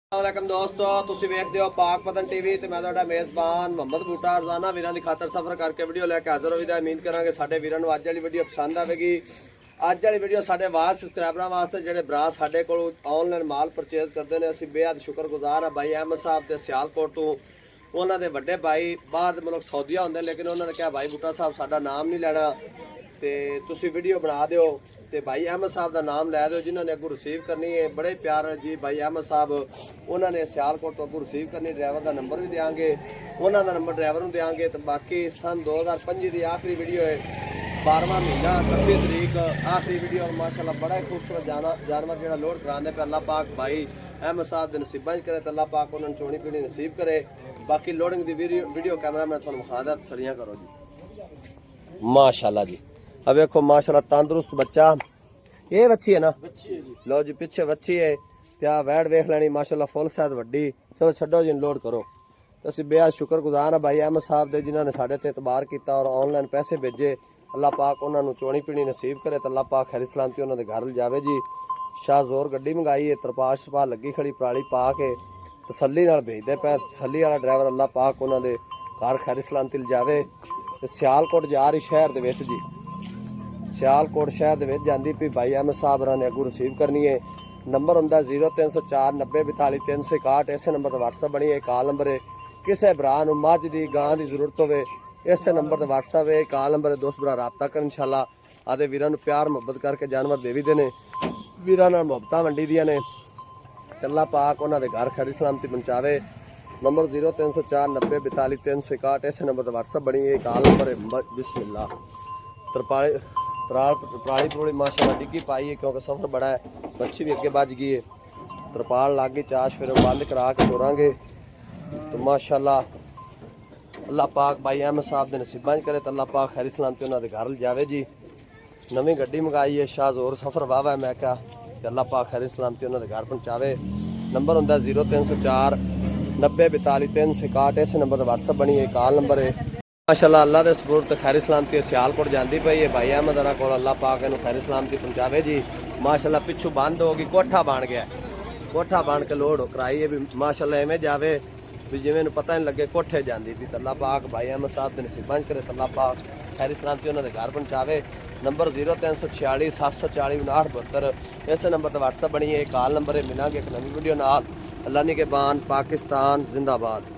अस्सलामुअलैकुम दोस्तों, तुसीं वेखदे हो पाक पतन टीवी ते मैं तुहाडा मेज़बान मोहम्मद बूटा रोजाना वीरां दी खातर सफर करके वीडियो लैके हाज़र होई दा। उम्मीद करांगे साडे वीरां नूं अज वाली वीडियो पसंद आवेगी। अज वाली वीडियो साडे वार सबसक्राइबरां वास्ते जिहड़े भरा साडे कोल ऑनलाइन माल परचेज करदे ने, असीं बेहद शुक्रगुजार हां भाई अहमद साहब ते सियालकोट तों। उन्हां दे वड्डे भाई बाहर दे मुल्क सऊदीया हुंदे, लेकिन उन्हां ने कहा भाई बूटा साहब साडा नाम नहीं लैणा ते तुसीं वीडियो बना दिओ ते भाई अहमद साहब का नाम लै दो जिन्होंने अगू रिसीव करनी है। बड़े प्यार जी भाई अहमद साहब उन्होंने सियालकोट तो अगू रिसीव करनी। ड्राइवर का नंबर भी देंगे, उन्होंने नंबर ड्राइवर को देंगे। तो बाकी सन 2025 की आखिरी वीडियो है, 12वां महीना 31 तरीक आखिरी वीडियो। माशाल्लाह बड़ा ही खूबसूरत जानवर जो लोड कराने पे अल्लाह पाक भाई अहमद साहब के नसीबा करे तो अल्लाह पाक उन्होंने चोनी पीनी नसीब करे। बाकी लोडिंग की वीडियो कैमरा मैं थोड़ा विखा दा, तसलियां करो जी। माशाल्लाह जी, अब देखो माशाल्लाह तंदुरुस्त बच्चा, ये बच्ची है ना, लो जी पिछे बच्ची है। त्या वैड वेख लैनी माशाल्लाह फुल सैद वड्डी। चलो छड्डो जी, लोड करो। तो असीं बेहद शुक्रगुजार हाँ भाई अहमद साहब दे जिन्होंने साढ़े ते एतबार किया और ऑनलाइन पैसे भेजे। अल्लाह पाक उन्होंने चोनी पीनी नसीब करे तो अल्लाह पाक खैर सलामती उन्होंने घर ले जावे जी। शाह जोर गड्डी मंगाई है, तरपाश पा लगी खड़ी पराली पा के तसली नाल भेजदे पे। तसली वाला ड्राइवर अल्लाह पाक उन्होंने घर खैर सलामती ले जावे। सियालकोट जा रही शहर दे विच जी, सियालकोट शहर दे जाती भी भाई अहमद साहब ने अगू रिसीव करनी है। नंबर होंदा 0304 90 42 361। इस नंबर पर व्हाट्सअप बनी है, कॉल नंबर है। किसी भरा मझ की गां की जरूरत हो इस नंबर पर व्हाट्सअप है, कॉल नंबर है। दोस्त भरा रबता कर इंशाल्लाह आदे वीरां नूं प्यार मुहब्बत करके जानवर दे भी देने। वीरां नाल मुहब्बतां वंडी दियां ने। अल्लाह पाक उन्हां दे घर खैर सलामती पहुंचावे। नंबर 0304 90 42 361। इस नंबर पर व्हाट्सअप बनी है, कॉल नंबर है। बिस्मिल्लाह पराली परूली माशाल्लाह डिग्गी पाई है क्योंकि सफर बड़ा है। मच्छी भी अगे बज गई है, तरपाल लग गई। चाश फिर बंद करा के तोरांगे। तो माशाल्लाह अल्लाह पाक भाई अहमद साहब के नसीबा करे तो अल्लाह पाक खैर सलामती उन्होंने घर ले जावे जी। नवी गड्डी मंगाई है, शाह जोर सफर वावा है। मैं क्या अल्लाह पाक खैर सलामती उन्होंने घर पहुँचावे। नंबर होंदा 0304 90 42 361। इस नंबर पर व्हाट्सअप बनी है, कॉल नंबर है। माशाल्लाह अल्लाह के सपोर्ट खैर सलामती सियालकोट जाती पई है। भाई अहमद को अल्लाह पाक इन्हूं खैर सलामती पहुँचावे जी। माशाल्लाह पिछू बंद हो गई, कोठा बन गया, कोठा बन के लोड कराई है भी माशाल्लाह इवें जावे भी जिवें पता नहीं लगे कोठे जाती थी। तो अल्लाह पाक भाई अहमद साहब के नसीबां करे तो अल्लाह पाक खैर सलामती उन्होंने घर पहुँचावे। नंबर 0346 740 5972। इस नंबर पर व्हाट्सअप बनी है, कॉल नंबर है। मिलांगे एक नवी वीडियो नाल। अल्लाह निगहबान, पाकिस्तान जिंदाबाद।